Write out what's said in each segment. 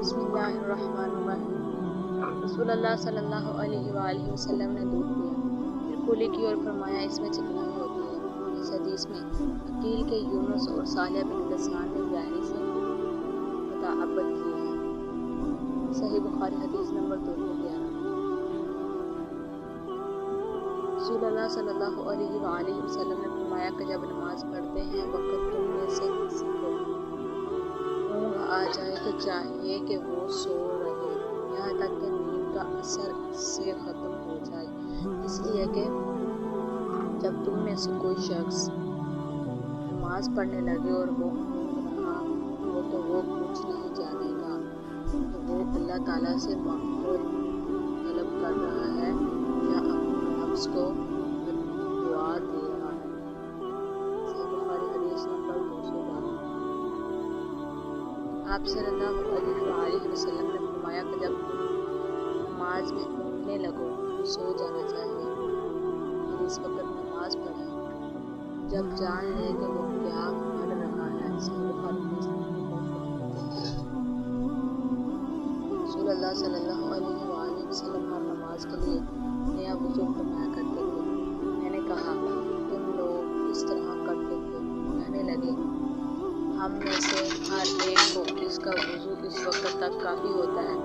بسم اللہ الرحمن الرحیم۔ رسول اللہ صلی اللہ علیہ وآلہ وسلم نے دودھ پیا، پھر کولی کی اور فرمایا اس میں چکنائی ہوتی ہے۔ اس حدیث میں عقیل کے یونس اور صالح بن کیسان نے ظاہری سے متعبد کی ہے۔ صحیح بخاری حدیث نمبر 211۔ رسول اللہ صلی اللہ علیہ وآلہ وسلم نے فرمایا کہ جب نماز پڑھتے ہیں وقت تم میں سے کسی کو اونگ آ جائے تو چاہیے کہ وہ سو رہے یہاں تک کہ نیند کا اثر اس سے ختم ہو جائے، اس لیے کہ جب تم میں سے کوئی شخص نماز پڑھنے لگے اور وہ اونگ رہا ہو تو وہ کچھ نہیں جانے گا کہ وہ اللہ تعالیٰ سے مغفرت طلب کر رہا ہے یا اپنے نفس کو دعا دے رہا ہے۔ صحیح بخاری حدیث نمبر 212۔ آپ صلی اللہ علیہ وآلہ وسلم نے فرمایا کہ جب تم نماز میں اونگنے لگو تو سو جانا چاہیے اور اس وقت نماز پڑھیں جب جان لے کہ وہ کیا پڑھ رہا ہے۔ صحیح بخاری حدیث نمبر 233۔ رسول اللہ صلی اللہ علیہ وآلہ وسلم ہر نماز کے لیے نیا وضو فرمایا کرتے تھے۔ میں نے کہا تم لوگ کس طرح کرتے تھے؟ کہنے لگے ہم میں سے ہر ایک کو اس کا وضو اس وقت تک کافی ہوتا ہے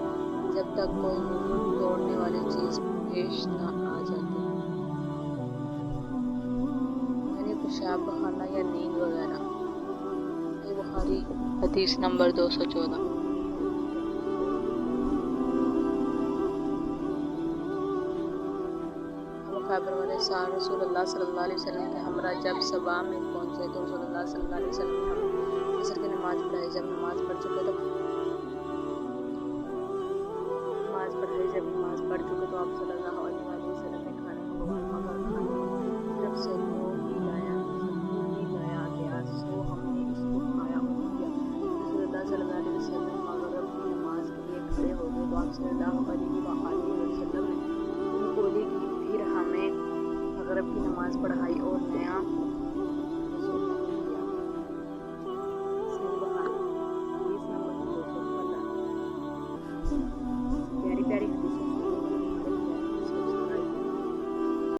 جب تک کوئی وضو توڑنے والی چیز پیش نہ آ جاتی، یعنی پیشاب بخارنا یا نیند وغیرہ۔ صحیح بخاری حدیث نمبر 214۔ خیبر والے سال رسول اللہ صلی اللہ علیہ وسلم کے ہمراہ جب صبا میں پہنچے تو رسول اللہ صلی اللہ علیہ وسلم نے ہمیں عصر کی نماز پڑھائی۔ جب نماز پڑھ چکے تو آپ صلی اللہ علیہ وسلم نے کھانے کو پکا کر کھانے جب سے ہو ہی گیا سو ہم نے اس کو کھایا اور پیا۔ رسول اللہ صلی اللہ علیہ وسلم مغرب کی نماز کے لیے کھڑے ہو گئے تو آپ صلی اللہ علیہ وسلم نے کولی کی، پھر ہمیں مغرب کی نماز پڑھائی اور نیا